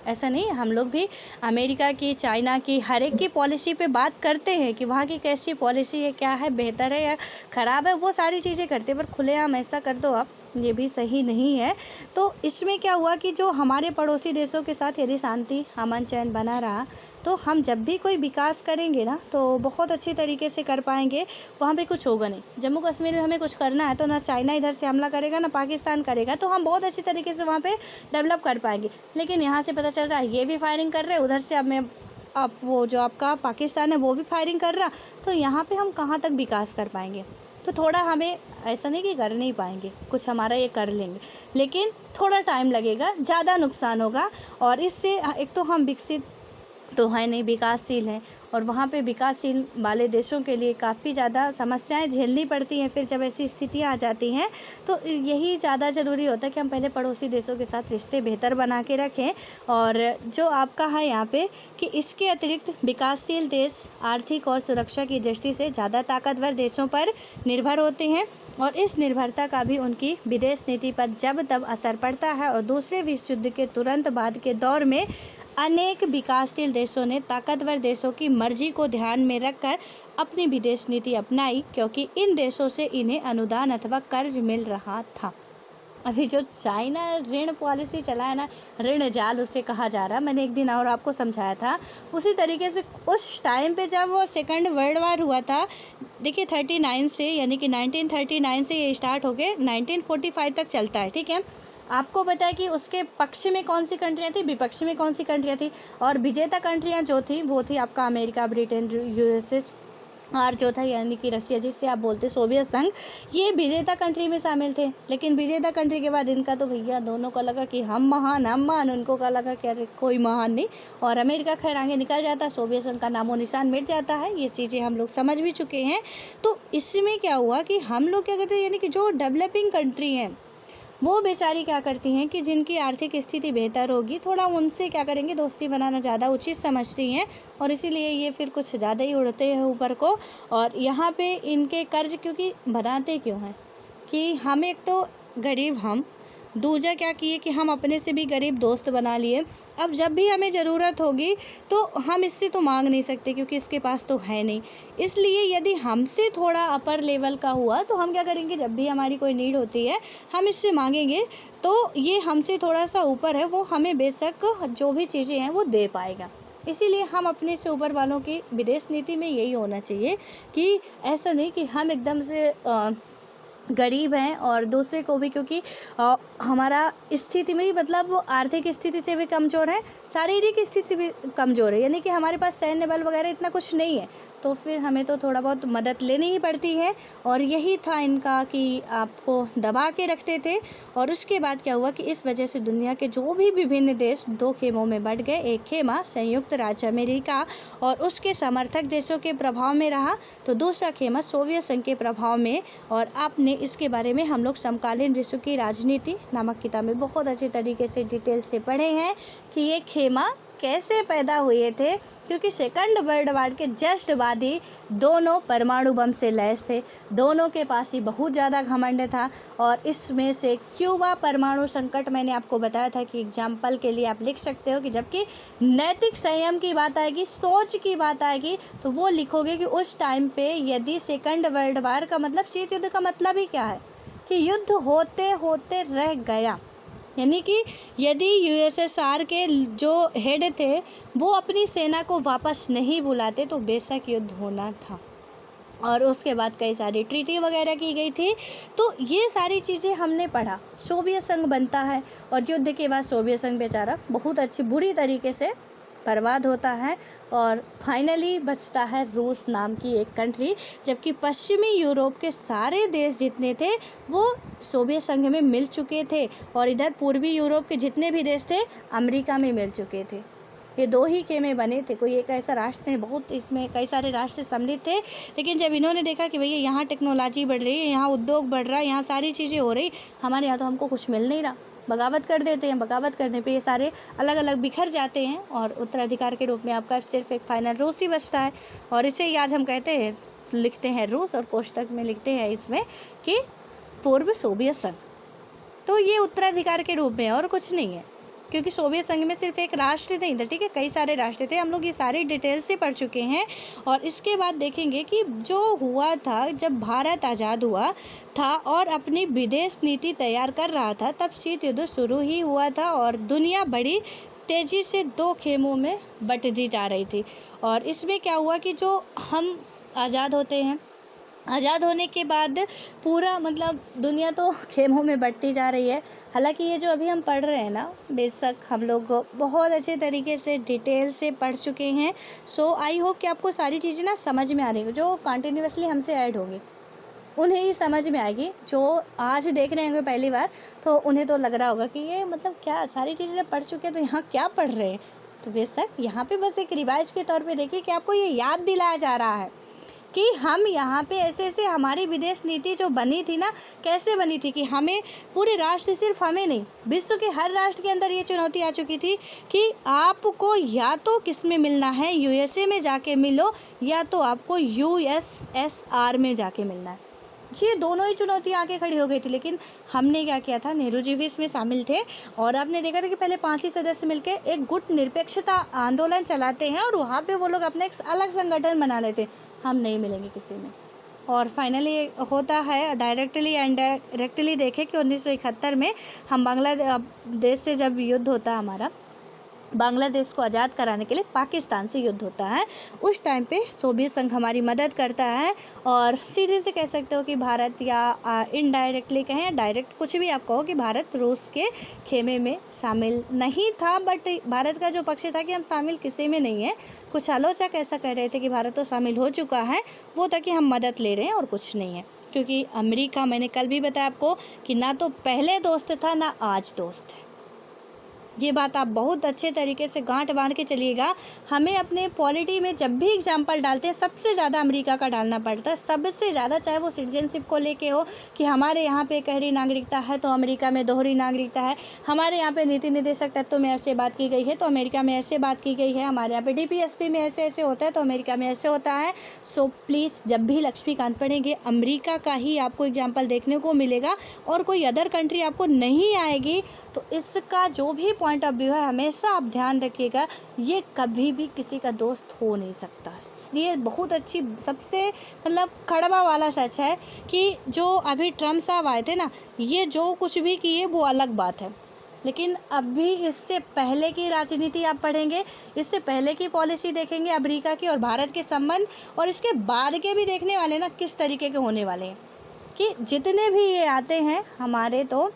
ऐसा नहीं, हम लोग भी अमेरिका की, चाइना की, हर एक की पॉलिसी पे बात करते हैं कि वहाँ की कैसी पॉलिसी है, क्या है, बेहतर है या ख़राब है, वो सारी चीज़ें करते हैं। पर खुलेआम ऐसा कर दो आप, ये भी सही नहीं है। तो इसमें क्या हुआ कि जो हमारे पड़ोसी देशों के साथ यदि शांति अमन चैन बना रहा, तो हम जब भी कोई विकास करेंगे ना तो बहुत अच्छी तरीके से कर पाएंगे, वहाँ पे कुछ होगा नहीं। जम्मू कश्मीर में हमें कुछ करना है तो ना चाइना इधर से हमला करेगा ना पाकिस्तान करेगा, तो हम बहुत अच्छी तरीके से वहाँ पे डेवलप कर पाएंगे। लेकिन यहाँ से पता चल रहा है ये भी फायरिंग कर रहे हैं, उधर से अब वो जो आपका पाकिस्तान है वो भी फायरिंग कर रहा, तो यहाँ पे हम कहाँ तक विकास कर पाएंगे। तो थोड़ा हमें ऐसा नहीं कि कर नहीं पाएंगे, कुछ हमारा ये कर लेंगे, लेकिन थोड़ा टाइम लगेगा, ज़्यादा नुकसान होगा। और इससे एक तो हम विकसित तो है नहीं, विकासशील हैं, और वहाँ पे विकासशील वाले देशों के लिए काफ़ी ज़्यादा समस्याएं झेलनी पड़ती हैं। फिर जब ऐसी स्थितियाँ आ जाती हैं तो यही ज़्यादा ज़रूरी होता है कि हम पहले पड़ोसी देशों के साथ रिश्ते बेहतर बना के रखें। और जो आपका है यहाँ पे कि इसके अतिरिक्त विकासशील देश आर्थिक और सुरक्षा की दृष्टि से ज़्यादा ताकतवर देशों पर निर्भर होते हैं, और इस निर्भरता का भी उनकी विदेश नीति पर जब तब असर पड़ता है। और दूसरे विश्व युद्ध के तुरंत बाद के दौर में अनेक विकासशील देशों ने ताकतवर देशों की मर्जी को ध्यान में रखकर अपनी विदेश नीति अपनाई, क्योंकि इन देशों से इन्हें अनुदान अथवा कर्ज मिल रहा था। अभी जो चाइना ऋण पॉलिसी चला है ना, ऋण जाल उसे कहा जा रहा है, मैंने एक दिन और आपको समझाया था। उसी तरीके से उस टाइम पे जब वो सेकंड वर्ल्ड वार हुआ था, देखिए 39 से, यानी कि 1939 से ये स्टार्ट हो गए 1945 तक चलता है, ठीक है। आपको पता है कि उसके पक्ष में कौन सी कंट्रियाँ थी, विपक्ष में कौन सी कंट्रियाँ थी, और विजेता कंट्रियाँ जो थी वो थी आपका अमेरिका, ब्रिटेन, यूएसएस, और जो था यानी कि रसिया, जिससे आप बोलते सोवियत संघ, ये विजेता कंट्री में शामिल थे। लेकिन विजेता कंट्री के बाद इनका तो भैया दोनों को लगा कि हम महान, उनको का लगा कि अरे कोई महान नहीं, और अमेरिका खैर आगे निकल जाता, सोवियत संघ का नामो निशान मिट जाता है। ये चीज़ें हम लोग समझ भी चुके हैं। तो इसमें क्या हुआ कि हम लोग क्या करते हैं, यानी कि जो डेवलपिंग कंट्री हैं वो बेचारी क्या करती हैं कि जिनकी आर्थिक स्थिति बेहतर होगी, थोड़ा उनसे क्या करेंगे, दोस्ती बनाना ज़्यादा उचित समझती हैं, और इसीलिए ये फिर कुछ ज़्यादा ही उड़ते हैं ऊपर को। और यहाँ पे इनके कर्ज क्योंकि बनाते क्यों हैं कि हम एक तो गरीब, हम दूसरा क्या किए कि हम अपने से भी गरीब दोस्त बना लिए। अब जब भी हमें ज़रूरत होगी तो हम इससे तो मांग नहीं सकते क्योंकि इसके पास तो है नहीं। इसलिए यदि हमसे थोड़ा अपर लेवल का हुआ तो हम क्या करेंगे, जब भी हमारी कोई नीड होती है हम इससे मांगेंगे, तो ये हमसे थोड़ा सा ऊपर है, वो हमें बेशक जो भी चीज़ें हैं वो दे पाएगा। इसीलिए हम अपने से ऊपर वालों की विदेश नीति में यही होना चाहिए कि ऐसा नहीं कि हम एकदम से गरीब हैं और दूसरे को भी, क्योंकि हमारा स्थिति में ही मतलब आर्थिक स्थिति से भी कमज़ोर है, शारीरिक स्थिति भी कमज़ोर है, यानी कि हमारे पास सैन्य बल वगैरह इतना कुछ नहीं है, तो फिर हमें तो थोड़ा बहुत मदद लेनी ही पड़ती है। और यही था इनका कि आपको दबा के रखते थे। और उसके बाद क्या हुआ कि इस वजह से दुनिया के जो भी विभिन्न देश दो खेमों में बढ़ गए। एक खेमा संयुक्त राज्य अमेरिका और उसके समर्थक देशों के प्रभाव में रहा, तो दूसरा खेमा सोवियत संघ के प्रभाव में। और आपने इसके बारे में हम लोग समकालीन विश्व की राजनीति नामक किताब में बहुत अच्छे तरीके से डिटेल से पढ़े हैं कि ये खेमा कैसे पैदा हुए थे, क्योंकि सेकंड वर्ल्ड वार के जस्ट बाद ही दोनों परमाणु बम से लैस थे, दोनों के पास ही बहुत ज़्यादा घमंड था। और इसमें से क्यूबा परमाणु संकट मैंने आपको बताया था कि एग्जाम्पल के लिए आप लिख सकते हो कि जबकि नैतिक संयम की बात आएगी, सोच की बात आएगी, तो वो लिखोगे कि उस टाइम पे यदि सेकंड वर्ल्ड वार का मतलब शीत युद्ध का मतलब ही क्या है कि युद्ध होते होते रह गया, यानी कि यदि यूएसएसआर के जो हेड थे वो अपनी सेना को वापस नहीं बुलाते तो बेशक युद्ध होना था। और उसके बाद कई सारी ट्रीटी वगैरह की गई थी। तो ये सारी चीज़ें हमने पढ़ा। सोवियत संघ बनता है और युद्ध के बाद सोवियत संघ बेचारा बहुत अच्छी बुरी तरीके से बर्बाद होता है और फाइनली बचता है रूस नाम की एक कंट्री, जबकि पश्चिमी यूरोप के सारे देश जितने थे वो सोवियत संघ में मिल चुके थे और इधर पूर्वी यूरोप के जितने भी देश थे अमेरिका में मिल चुके थे। ये दो ही खेमे बने थे, कोई एक ऐसा राष्ट्र नहीं, बहुत इसमें कई सारे राष्ट्र सम्मिलित थे। लेकिन जब इन्होंने देखा कि भैया यहाँ टेक्नोलॉजी बढ़ रही है, यहाँ उद्योग बढ़ रहा है, यहाँ सारी चीज़ें हो रही, हमारे यहाँ तो हमको कुछ मिल नहीं रहा, बगावत कर देते हैं। बगावत करने पे ये सारे अलग अलग बिखर जाते हैं और उत्तराधिकार के रूप में आपका सिर्फ एक फाइनल रूस ही बचता है। और इसे ही आज हम कहते हैं, लिखते हैं रूस और कोष्टक में लिखते हैं इसमें कि पूर्व सोवियत संघ। तो ये उत्तराधिकार के रूप में और कुछ नहीं है, क्योंकि सोवियत संघ में सिर्फ एक राष्ट्र नहीं था, ठीक है, कई सारे राष्ट्र थे। हम लोग ये सारी डिटेल से पढ़ चुके हैं। और इसके बाद देखेंगे कि जो हुआ था जब भारत आज़ाद हुआ था और अपनी विदेश नीति तैयार कर रहा था, तब शीत युद्ध शुरू ही हुआ था और दुनिया बड़ी तेज़ी से दो खेमों में बंटती जा रही थी। और इसमें क्या हुआ कि जो हम आज़ाद होते हैं, आज़ाद होने के बाद पूरा मतलब दुनिया तो खेमों में बढ़ती जा रही है। हालांकि ये जो अभी हम पढ़ रहे हैं ना, बेशक हम लोग बहुत अच्छे तरीके से डिटेल से पढ़ चुके हैं। सो आई होप कि आपको सारी चीज़ें ना समझ में आ रही हो। जो कंटिन्यूसली हमसे ऐड होंगी उन्हें ही समझ में आएगी, जो आज देख रहे होंगे पहली बार तो उन्हें तो लग रहा होगा कि ये मतलब क्या सारी चीज़ें पढ़ चुके हैं तो यहाँ क्या पढ़ रहे हैं। तो बेशक यहाँ पे बस एक रिवाइज के तौर पे देखिए कि आपको ये याद दिलाया जा रहा है कि हम यहाँ पे ऐसे ऐसे हमारी विदेश नीति जो बनी थी ना, कैसे बनी थी कि हमें पूरे राष्ट्र, सिर्फ हमें नहीं, विश्व के हर राष्ट्र के अंदर ये चुनौती आ चुकी थी कि आपको या तो किस में मिलना है, यूएसए में जाके मिलो, या तो आपको यूएसएसआर में जाके मिलना है। ये दोनों ही चुनौतियाँ आके खड़ी हो गई थी। लेकिन हमने क्या किया था, नेहरू जी भी इसमें शामिल थे और आपने देखा था कि पहले 5 ही सदस्य मिलकर एक गुट निरपेक्षता आंदोलन चलाते हैं और वहाँ पे वो लोग अपना एक अलग संगठन बना लेते हैं, हम नहीं मिलेंगे किसी में। और फाइनली होता है डायरेक्टली एंड डायरेक्टली देखें कि 1971 में हम बांग्लादेश से जब युद्ध होता है हमारा, बांग्लादेश को आज़ाद कराने के लिए पाकिस्तान से युद्ध होता है, उस टाइम पे सोवियत संघ हमारी मदद करता है। और सीधे से कह सकते हो कि भारत, या इनडायरेक्टली कहें या डायरेक्ट, कुछ भी आप कहो, कि भारत रूस के खेमे में शामिल नहीं था। बट भारत का जो पक्ष था कि हम शामिल किसी में नहीं है। कुछ आलोचक ऐसा कह रहे थे कि भारत तो शामिल हो चुका है, वो था कि हम मदद ले रहे हैं और कुछ नहीं है। क्योंकि अमेरिका, मैंने कल भी बताया आपको कि ना तो पहले दोस्त था ना आज दोस्त है। ये बात आप बहुत अच्छे तरीके से गांठ बांध के चलिएगा। हमें अपने पॉलिटी में जब भी एग्जाम्पल डालते हैं, सबसे ज़्यादा अमेरिका का डालना पड़ता है, सबसे ज़्यादा, चाहे वो सिटीजनशिप को लेके हो कि हमारे यहाँ पे गहरी नागरिकता है तो अमेरिका में दोहरी नागरिकता है, हमारे यहाँ पे नीति निर्देशक तत्व में ऐसे बात की गई है तो अमेरिका में ऐसे बात की गई है, हमारे यहाँ पे डीपीएसपी में ऐसे ऐसे होता है तो अमेरिका में ऐसे होता है। सो प्लीज़, जब भी लक्ष्मीकांत पढ़ेंगे, अमेरिका का ही आपको एग्जाम्पल देखने को मिलेगा और कोई अदर कंट्री आपको नहीं आएगी। तो इसका जो भी पॉइंट ऑफ व्यू है, हमेशा आप ध्यान रखिएगा, ये कभी भी किसी का दोस्त हो नहीं सकता। ये बहुत अच्छी, सबसे मतलब कड़वा वाला सच है कि जो अभी ट्रम्प साहब आए थे ना, ये जो कुछ भी किए वो अलग बात है, लेकिन अभी इससे पहले की राजनीति आप पढ़ेंगे, इससे पहले की पॉलिसी देखेंगे अमेरिका की और भारत के संबंध, और इसके बाद के भी देखने वाले ना किस तरीके के होने वाले हैं। कि जितने भी ये आते हैं हमारे, तो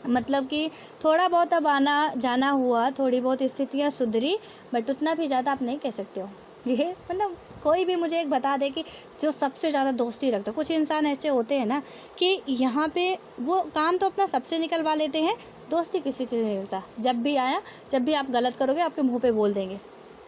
मतलब कि थोड़ा बहुत अब आना जाना हुआ, थोड़ी बहुत स्थितियाँ सुधरी, बट उतना भी ज़्यादा आप नहीं कह सकते हो। ये मतलब कोई भी मुझे एक बता दे कि जो सबसे ज़्यादा दोस्ती रखता है। कुछ इंसान ऐसे होते हैं ना कि यहाँ पे वो काम तो अपना सबसे निकलवा लेते हैं, दोस्ती किसी से नहीं रहता। जब भी आया, जब भी आप गलत करोगे आपके मुँह पे बोल देंगे।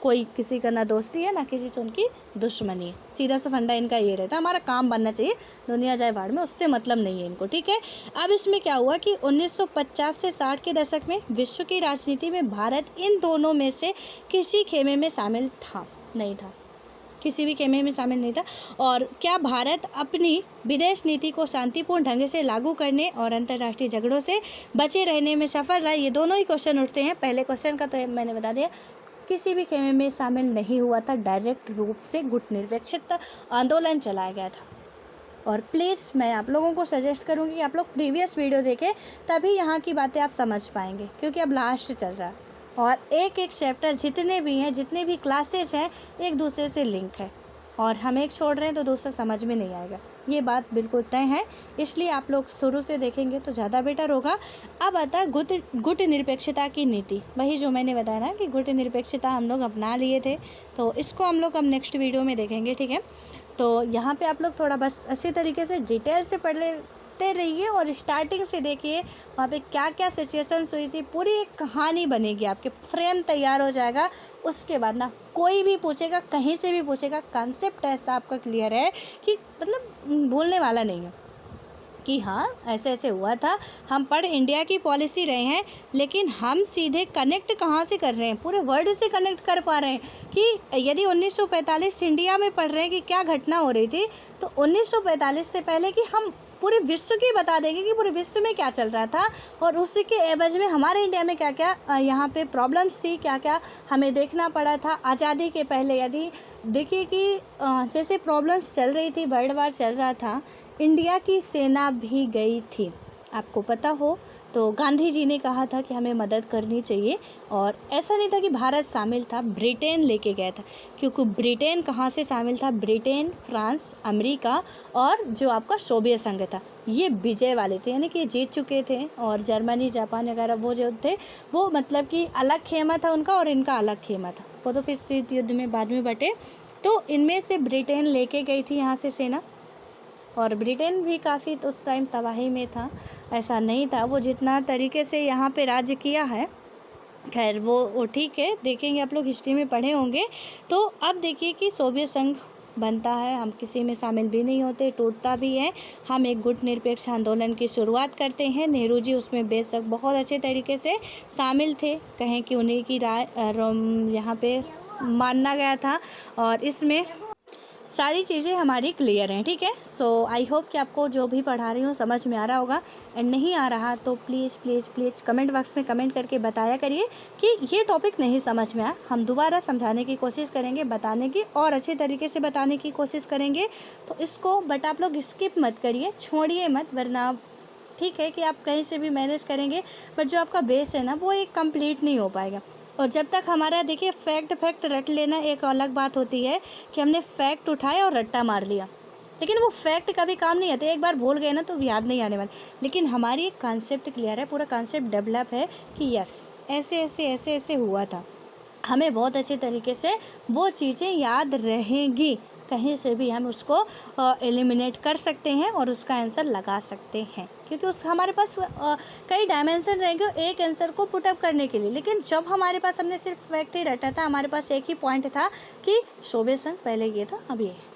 कोई किसी का ना दोस्ती है ना किसी से उनकी दुश्मनी है। सीधा सा फंडा इनका ये रहता है, हमारा काम बनना चाहिए, दुनिया जाए बाढ़ में, उससे मतलब नहीं है इनको, ठीक है। अब इसमें क्या हुआ कि 1950 से 60 के दशक में विश्व की राजनीति में भारत इन दोनों में से किसी खेमे में शामिल नहीं था, किसी भी खेमे में शामिल नहीं था। और क्या भारत अपनी विदेश नीति को शांतिपूर्ण ढंग से लागू करने और अंतर्राष्ट्रीय झगड़ों से बचे रहने में सफल रहा? ये दोनों ही क्वेश्चन उठते हैं। पहले क्वेश्चन का तो मैंने बता दिया, किसी भी खेमे में शामिल नहीं हुआ था, डायरेक्ट रूप से गुट निरपेक्षता आंदोलन चलाया गया था। और प्लीज़ मैं आप लोगों को सजेस्ट करूंगी कि आप लोग प्रीवियस वीडियो देखें, तभी यहाँ की बातें आप समझ पाएंगे, क्योंकि अब लास्ट चल रहा है और एक एक चैप्टर जितने भी हैं, जितने भी क्लासेस हैं, एक दूसरे से लिंक है और हम एक छोड़ रहे हैं तो दूसरा समझ में नहीं आएगा। ये बात बिल्कुल तय है, इसलिए आप लोग शुरू से देखेंगे तो ज़्यादा बेटर होगा। अब आता है गुट निरपेक्षता की नीति, वही जो मैंने बताया ना कि गुट निरपेक्षता हम लोग अपना लिए थे, तो इसको हम लोग अब नेक्स्ट वीडियो में देखेंगे, ठीक है। तो यहाँ पे आप लोग थोड़ा बस अच्छी तरीके से डिटेल से पढ़ लेते रहिए और स्टार्टिंग से देखिए वहाँ पे क्या क्या सिचुएशंस हुई थी, पूरी एक कहानी बनेगी, आपके फ्रेम तैयार हो जाएगा। उसके बाद ना कोई भी पूछेगा, कहीं से भी पूछेगा, कॉन्सेप्ट ऐसा आपका क्लियर है कि मतलब भूलने वाला नहीं है कि हाँ ऐसे ऐसे हुआ था। हम पढ़ इंडिया की पॉलिसी रहे हैं, लेकिन हम सीधे कनेक्ट कहाँ से कर रहे हैं, पूरे वर्ल्ड से कनेक्ट कर पा रहे हैं कि यदि 1945 इंडिया में पढ़ रहे हैं कि क्या घटना हो रही थी, तो 1945 से पहले कि हम पूरे विश्व की बता देंगे कि पूरे विश्व में क्या चल रहा था और उसी के एवज में हमारे इंडिया में क्या क्या यहाँ पे प्रॉब्लम्स थी, क्या क्या हमें देखना पड़ा था आज़ादी के पहले। यदि देखिए कि जैसे प्रॉब्लम्स चल रही थी, वर्ल्ड वार चल रहा था, इंडिया की सेना भी गई थी, आपको पता हो तो गांधी जी ने कहा था कि हमें मदद करनी चाहिए। और ऐसा नहीं था कि भारत शामिल था, ब्रिटेन लेके गया था, क्योंकि ब्रिटेन कहाँ से शामिल था, ब्रिटेन, फ्रांस, अमेरिका और जो आपका सोवियत संघ था, ये विजय वाले थे, यानी कि जीत चुके थे। और जर्मनी, जापान वगैरह वो जो थे वो मतलब कि अलग खेमा था उनका और इनका अलग खेमा था, वो तो फिर शीत युद्ध में बाद में बटे। तो इनमें से ब्रिटेन लेके गई थी यहाँ से सेना, और ब्रिटेन भी काफ़ी तो उस टाइम तबाही में था, ऐसा नहीं था। वो जितना तरीके से यहाँ पे राज्य किया है खैर वो ठीक है, देखेंगे, आप लोग हिस्ट्री में पढ़े होंगे। तो अब देखिए कि सोवियत संघ बनता है, हम किसी में शामिल भी नहीं होते, टूटता भी है। हम एक गुट निरपेक्ष आंदोलन की शुरुआत करते हैं। नेहरू जी उसमें बेशक बहुत अच्छे तरीके से शामिल थे, कहें कि उन्हीं की राय यहाँ पे माना गया था, और इसमें सारी चीज़ें हमारी क्लियर हैं, ठीक है। सो आई होप कि आपको जो भी पढ़ा रही हूँ समझ में आ रहा होगा, एंड नहीं आ रहा तो please please please comment box में कमेंट करके बताया करिए कि ये टॉपिक नहीं समझ में आया। हम दोबारा समझाने की कोशिश करेंगे, बताने की और अच्छे तरीके से बताने की कोशिश करेंगे। तो इसको बट आप लोग स्किप मत करिए, छोड़िए मत, वरना ठीक है कि आप कहीं से भी मैनेज करेंगे, बट जो आपका बेस है ना वो एक कंप्लीट नहीं हो पाएगा। और जब तक हमारा देखिए फैक्ट रट लेना एक अलग बात होती है कि हमने फैक्ट उठाया और रट्टा मार लिया, लेकिन वो फैक्ट कभी काम नहीं आते, एक बार भूल गए ना तो याद नहीं आने वाले। लेकिन हमारी एक कॉन्सेप्ट क्लियर है, पूरा कॉन्सेप्ट डेवलप है कि यस ऐसे ऐसे ऐसे ऐसे हुआ था, हमें बहुत अच्छे तरीके से वो चीज़ें याद रहेंगी, कहीं से भी हम उसको एलिमिनेट कर सकते हैं और उसका आंसर लगा सकते हैं, क्योंकि उस हमारे पास कई डायमेंशन रहेंगे एक आंसर को पुटअप करने के लिए। लेकिन जब हमारे पास हमने सिर्फ फैक्ट ही रटा था, हमारे पास एक ही पॉइंट था कि सोवियत संघ पहले ये था अब ये है,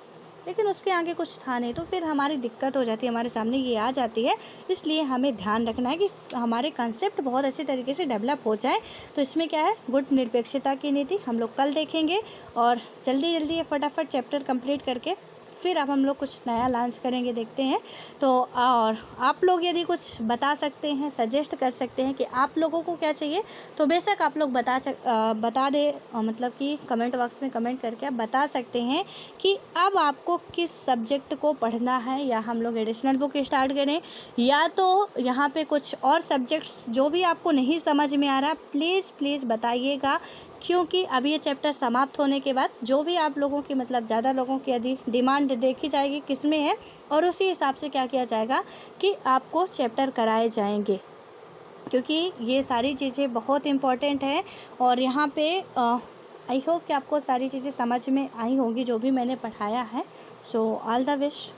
लेकिन उसके आगे कुछ था नहीं, तो फिर हमारी दिक्कत हो जाती है, हमारे सामने ये आ जाती है। इसलिए हमें ध्यान रखना है कि हमारे कंसेप्ट बहुत अच्छे तरीके से डेवलप हो जाए। तो इसमें क्या है, गुट निरपेक्षता की नीति हम लोग कल देखेंगे, और जल्दी जल्दी ये फटाफट चैप्टर कंप्लीट करके फिर अब हम लोग कुछ नया लॉन्च करेंगे, देखते हैं। तो और आप लोग यदि कुछ बता सकते हैं, सजेस्ट कर सकते हैं कि आप लोगों को क्या चाहिए, तो बेशक आप लोग बता दे, मतलब कि कमेंट बॉक्स में कमेंट करके आप बता सकते हैं कि अब आपको किस सब्जेक्ट को पढ़ना है, या हम लोग एडिशनल बुक स्टार्ट करें, या तो यहाँ पे कुछ और सब्जेक्ट्स जो भी आपको नहीं समझ में आ रहा, प्लीज़ प्लीज़ बताइएगा, क्योंकि अब ये चैप्टर समाप्त होने के बाद जो भी आप लोगों की मतलब ज़्यादा लोगों की यदि डिमांड देखी जाएगी किस में है, और उसी हिसाब से क्या किया जाएगा कि आपको चैप्टर कराए जाएंगे, क्योंकि ये सारी चीज़ें बहुत इम्पॉर्टेंट है। और यहाँ पे आई होप कि आपको सारी चीज़ें समझ में आई होंगी जो भी मैंने पढ़ाया है। So all the best.